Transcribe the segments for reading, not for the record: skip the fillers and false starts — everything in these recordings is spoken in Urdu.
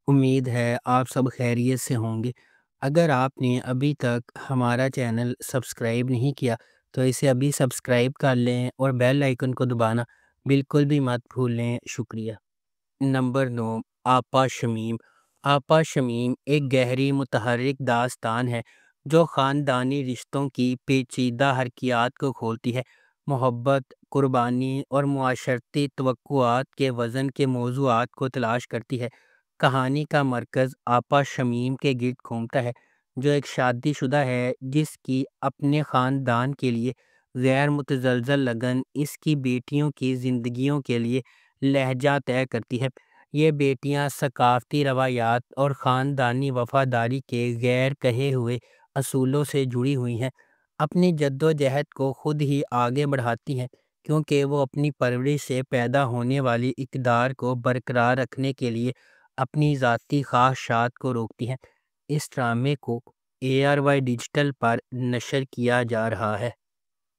امید ہے آپ سب خیریت سے ہوں گے۔ اگر آپ نے ابھی تک ہمارا چینل سبسکرائب نہیں کیا تو اسے ابھی سبسکرائب کر لیں اور بیل آئیکن کو دبانا بالکل بھی مت بھولیں۔ شکریہ۔ نمبر 9، آپا شمیم۔ آپا شمیم ایک گہری متحرک داستان ہے جو خاندانی رشتوں کی پیچیدہ حرکیات کو کھولتی ہے۔ محبت، قربانی اور معاشرتی توقعات کے وزن کے موضوعات کو تلاش کرتی ہے۔ کہانی کا مرکز آپا شمیم کے گرد گھومتا ہے، جو ایک شادی شدہ ہے جس کی اپنے خاندان کے لیے غیر متزلزل لگن اس کی بیٹیوں کی زندگیوں کے لیے لہجہ طے کرتی ہے۔ یہ بیٹیاں ثقافتی روایات اور خاندانی وفاداری کے غیر کہے ہوئے اصولوں سے جڑی ہوئی ہیں۔ اپنی جد و جہد کو خود ہی آگے بڑھاتی ہیں کیونکہ وہ اپنی پرورش سے پیدا ہونے والی اقدار کو برقرار رکھنے کے لیے اپنی ذاتی خواہشات کو روکتی ہیں۔ اس ڈرامے کو ARY ڈیجیٹل پر نشر کیا جا رہا ہے۔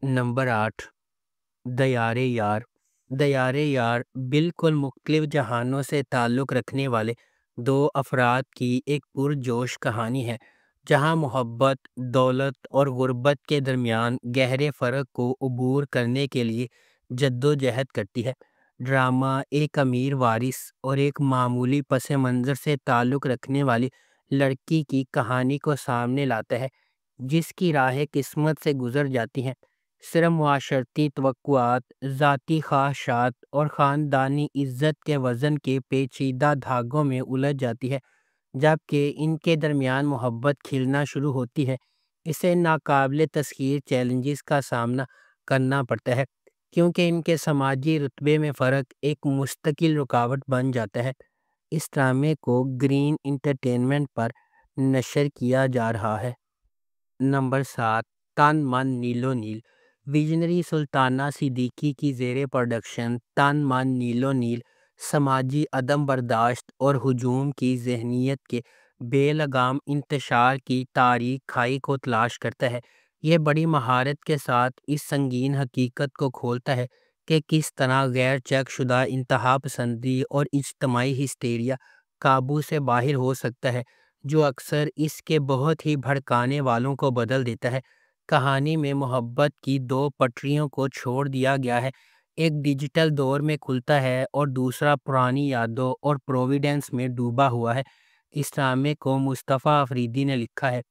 نمبر 8، دیار یار۔ دیار یار بالکل مختلف جہانوں سے تعلق رکھنے والے دو افراد کی ایک پرجوش کہانی ہے، جہاں محبت، دولت اور غربت کے درمیان گہرے فرق کو عبور کرنے کے لیے جد و جہد کرتی ہے۔ ڈرامہ ایک امیر وارث اور ایک معمولی پس منظر سے تعلق رکھنے والی لڑکی کی کہانی کو سامنے لاتا ہے، جس کی راہیں قسمت سے گزر جاتی ہیں، صرف معاشرتی توقعات، ذاتی خواہشات اور خاندانی عزت کے وزن کے پیچیدہ دھاگوں میں الجھ جاتی ہے۔ جبکہ ان کے درمیان محبت کھلنا شروع ہوتی ہے، اسے ناقابل تسخیر چیلنجز کا سامنا کرنا پڑتا ہے، کیونکہ ان کے سماجی رتبے میں فرق ایک مستقل رکاوٹ بن جاتا ہے۔ اس ڈرامے کو گرین انٹرٹینمنٹ پر نشر کیا جا رہا ہے۔ نمبر 7، تن من نیلو نیل۔ ویژنری سلطانہ صدیقی کی زیر پروڈکشن تن من نیلو نیل سماجی عدم برداشت اور ہجوم کی ذہنیت کے بے لگام انتشار کی تاریک کھائی کو تلاش کرتا ہے۔ یہ بڑی مہارت کے ساتھ اس سنگین حقیقت کو کھولتا ہے کہ کس طرح غیر چیک شدہ انتہا پسندی اور اجتماعی ہسٹیریا قابو سے باہر ہو سکتا ہے، جو اکثر اس کے بہت ہی بھڑکانے والوں کو بدل دیتا ہے۔ کہانی میں محبت کی دو پٹریوں کو چھوڑ دیا گیا ہے، ایک ڈیجیٹل دور میں کھلتا ہے اور دوسرا پرانی یادوں اور پروویڈنس میں ڈوبا ہوا ہے۔ اس ڈرامے کو مصطفیٰ افریدی نے لکھا ہے،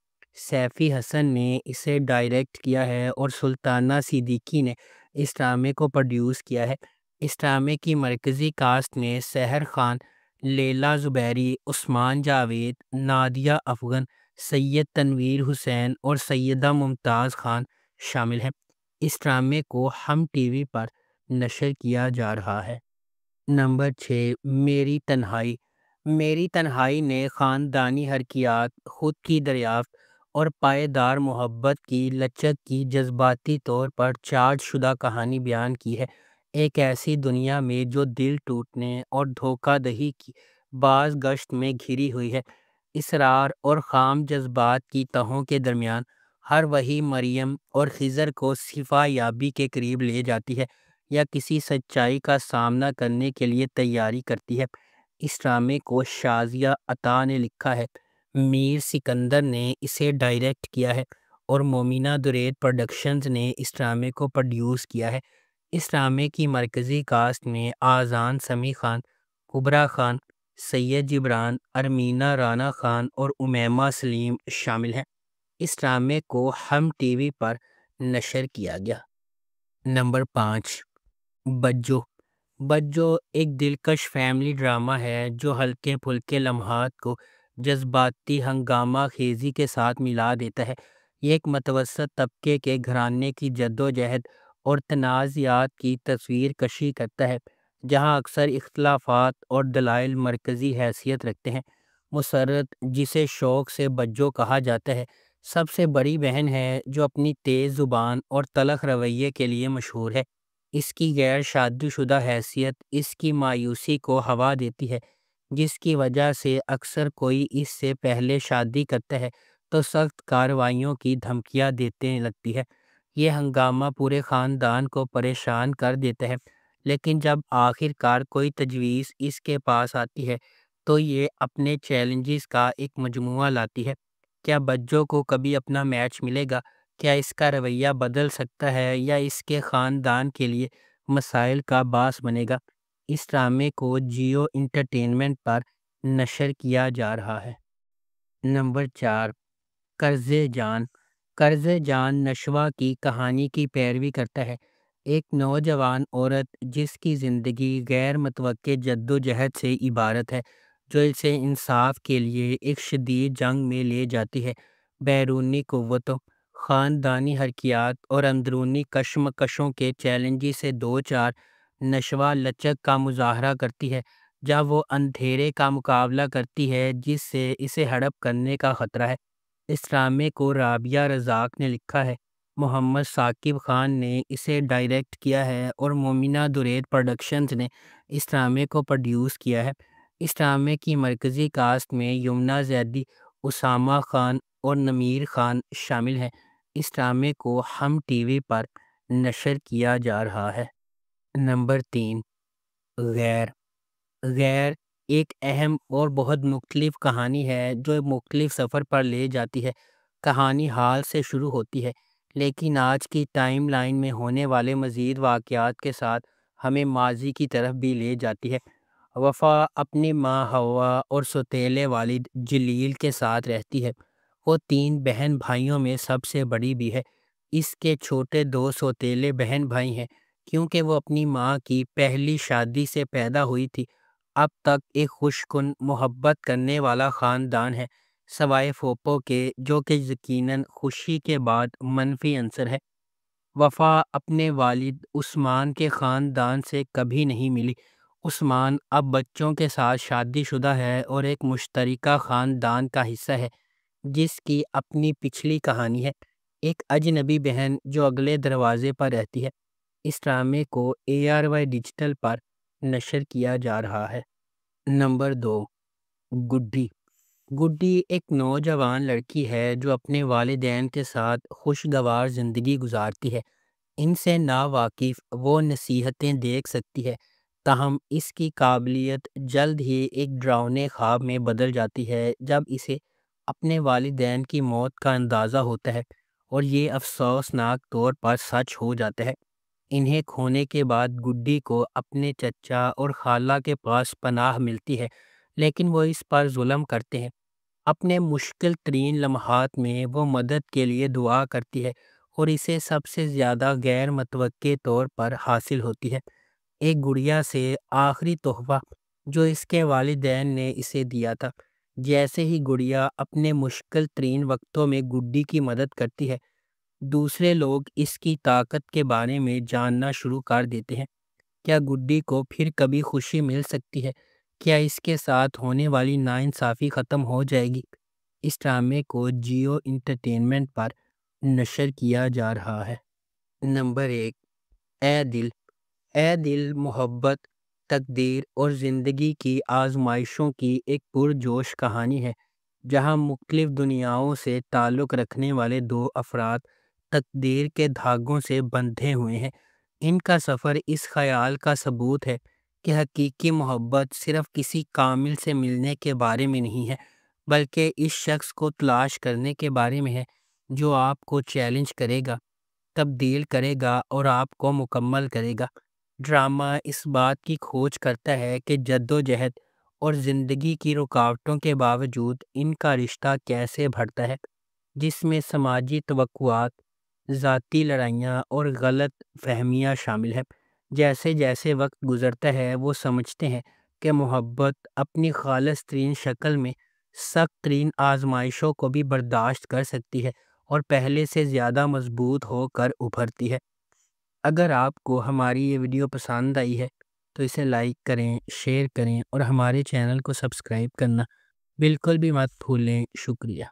سیفی حسن نے اسے ڈائریکٹ کیا ہے اور سلطانہ صدیقی نے اس ڈرامے کو پروڈیوس کیا ہے۔ اس ڈرامے کی مرکزی کاسٹ میں سحر خان، لیلا زبیری، عثمان جاوید، نادیہ افغن، سید تنویر حسین اور سیدہ ممتاز خان شامل ہیں۔ اس ڈرامے کو ہم ٹی وی پر نشر کیا جا رہا ہے۔ نمبر 6، میری تنہائی۔ میری تنہائی نے خاندانی حرکیات، خود کی دریافت اور پائیدار محبت کی لچک کی جذباتی طور پر چارج شدہ کہانی بیان کی ہے۔ ایک ایسی دنیا میں جو دل ٹوٹنے اور دھوکہ دہی کی باز گشت میں گھری ہوئی ہے، اصرار اور خام جذبات کی تہوں کے درمیان، ہر وہی مریم اور خضر کو شفا یابی کے قریب لے جاتی ہے یا کسی سچائی کا سامنا کرنے کے لیے تیاری کرتی ہے۔ اس ڈرامے کو شازیہ عطا نے لکھا ہے، میر سکندر نے اسے ڈائریکٹ کیا ہے اور مومنہ درید پروڈکشنز نے اس ڈرامے کو پروڈیوس کیا ہے۔ اس ڈرامے کی مرکزی کاسٹ میں آذان سمیع خان، کبریٰ خان، سید جبران، ارمینہ رانا خان اور امیمہ سلیم شامل ہیں۔ اس ڈرامے کو ہم ٹی وی پر نشر کیا گیا۔ نمبر 5، بجو۔ بجو ایک دلکش فیملی ڈرامہ ہے جو ہلکے پھلکے لمحات کو جذباتی ہنگامہ خیزی کے ساتھ ملا دیتا ہے۔ یہ ایک متوسط طبقے کے گھرانے کی جد و جہد اور تنازعات کی تصویر کشی کرتا ہے، جہاں اکثر اختلافات اور دلائل مرکزی حیثیت رکھتے ہیں۔ مسرت، جسے شوق سے بجو کہا جاتا ہے، سب سے بڑی بہن ہے جو اپنی تیز زبان اور تلخ رویے کے لیے مشہور ہے۔ اس کی غیر شادی شدہ حیثیت اس کی مایوسی کو ہوا دیتی ہے، جس کی وجہ سے اکثر کوئی اس سے پہلے شادی کرتا ہے تو سخت کارروائیوں کی دھمکیاں دیتے لگتی ہے۔ یہ ہنگامہ پورے خاندان کو پریشان کر دیتا ہے، لیکن جب آخر کار کوئی تجویز اس کے پاس آتی ہے تو یہ اپنے چیلنجز کا ایک مجموعہ لاتی ہے۔ کیا بچوں کو کبھی اپنا میچ ملے گا؟ کیا اس کا رویہ بدل سکتا ہے یا اس کے خاندان کے لیے مسائل کا باعث بنے گا؟ اس ڈرامے کو جیو انٹرٹینمنٹ پر نشر کیا جا رہا ہے۔ نمبر 4، قرض جان۔ قرض جان نشوا کی کہانی کی پیروی کرتا ہے۔ ایک نوجوان عورت جس کی زندگی غیر متوقع جدوجہد سے عبارت ہے، جو اسے انصاف کے لیے ایک شدید جنگ میں لے جاتی ہے۔ بیرونی قوتوں، خاندانی حرکیات اور اندرونی کشمکشوں کے چیلنجز سے دو چار، نشوا لچک کا مظاہرہ کرتی ہے جب وہ اندھیرے کا مقابلہ کرتی ہے جس سے اسے ہڑپ کرنے کا خطرہ ہے۔ اس ڈرامے کو رابعہ رزاق نے لکھا ہے، محمد ثاقب خان نے اسے ڈائریکٹ کیا ہے اور مومنہ درید پروڈکشنز نے اس ڈرامے کو پروڈیوس کیا ہے۔ اس ڈرامے کی مرکزی کاسٹ میں یمنا زیدی، اسامہ خان اور نمیر خان شامل ہیں۔ اس ڈرامے کو ہم ٹی وی پر نشر کیا جا رہا ہے۔ نمبر 3، غیر۔ غیر ایک اہم اور بہت مختلف کہانی ہے جو مختلف سفر پر لے جاتی ہے۔ کہانی حال سے شروع ہوتی ہے لیکن آج کی ٹائم لائن میں ہونے والے مزید واقعات کے ساتھ ہمیں ماضی کی طرف بھی لے جاتی ہے۔ وفا اپنی ماں حوا اور سوتیلے والد جلیل کے ساتھ رہتی ہے۔ وہ 3 بہن بھائیوں میں سب سے بڑی بھی ہے۔ اس کے چھوٹے 2 سوتیلے بہن بھائی ہیں کیونکہ وہ اپنی ماں کی پہلی شادی سے پیدا ہوئی تھی۔ اب تک ایک خوش کن محبت کرنے والا خاندان ہے سوائے پھوپھو کے، جو کہ یقیناً خوشی کے بعد منفی عنصر ہے۔ وفا اپنے والد عثمان کے خاندان سے کبھی نہیں ملی۔ عثمان اب بچوں کے ساتھ شادی شدہ ہے اور ایک مشترکہ خاندان کا حصہ ہے جس کی اپنی پچھلی کہانی ہے۔ ایک اجنبی بہن جو اگلے دروازے پر رہتی ہے۔ اس ڈرامے کو ARY ڈیجیٹل پر نشر کیا جا رہا ہے۔ نمبر 2، گڈی۔ گڈی ایک نوجوان لڑکی ہے جو اپنے والدین کے ساتھ خوشگوار زندگی گزارتی ہے۔ ان سے ناواقف وہ نصیحتیں دیکھ سکتی ہے، تاہم اس کی قابلیت جلد ہی ایک ڈراؤنے خواب میں بدل جاتی ہے جب اسے اپنے والدین کی موت کا اندازہ ہوتا ہے اور یہ افسوسناک طور پر سچ ہو جاتا ہے۔ انہیں کھونے کے بعد گڈی کو اپنے چچا اور خالہ کے پاس پناہ ملتی ہے لیکن وہ اس پر ظلم کرتے ہیں۔ اپنے مشکل ترین لمحات میں وہ مدد کے لیے دعا کرتی ہے اور اسے سب سے زیادہ غیر متوقع طور پر حاصل ہوتی ہے۔ ایک گڑیا سے آخری تحفہ جو اس کے والدین نے اسے دیا تھا۔ جیسے ہی گڑیا اپنے مشکل ترین وقتوں میں گڈی کی مدد کرتی ہے، دوسرے لوگ اس کی طاقت کے بارے میں جاننا شروع کر دیتے ہیں۔ کیا گڈی کو پھر کبھی خوشی مل سکتی ہے؟ کیا اس کے ساتھ ہونے والی ناانصافی ختم ہو جائے گی؟ اس ڈرامے کو جیو انٹرٹینمنٹ پر نشر کیا جا رہا ہے۔ نمبر 1، اے دل۔ اے دل محبت، تقدیر اور زندگی کی آزمائشوں کی ایک پرجوش کہانی ہے جہاں مختلف دنیاؤں سے تعلق رکھنے والے 2 افراد تقدیر کے دھاگوں سے بندھے ہوئے ہیں۔ ان کا سفر اس خیال کا ثبوت ہے کہ حقیقی محبت صرف کسی کامل سے ملنے کے بارے میں نہیں ہے، بلکہ اس شخص کو تلاش کرنے کے بارے میں ہے جو آپ کو چیلنج کرے گا، تبدیل کرے گا اور آپ کو مکمل کرے گا۔ ڈرامہ اس بات کی کھوج کرتا ہے کہ جدوجہد اور زندگی کی رکاوٹوں کے باوجود ان کا رشتہ کیسے بڑھتا ہے، جس میں سماجی توقعات، ذاتی لڑائیاں اور غلط فہمیاں شامل ہیں۔ جیسے جیسے وقت گزرتا ہے وہ سمجھتے ہیں کہ محبت اپنی خالص ترین شکل میں سخت ترین آزمائشوں کو بھی برداشت کر سکتی ہے اور پہلے سے زیادہ مضبوط ہو کر ابھرتی ہے۔ اگر آپ کو ہماری یہ ویڈیو پسند آئی ہے تو اسے لائک کریں، شیئر کریں اور ہمارے چینل کو سبسکرائب کرنا بالکل بھی مت بھولیں۔ شکریہ۔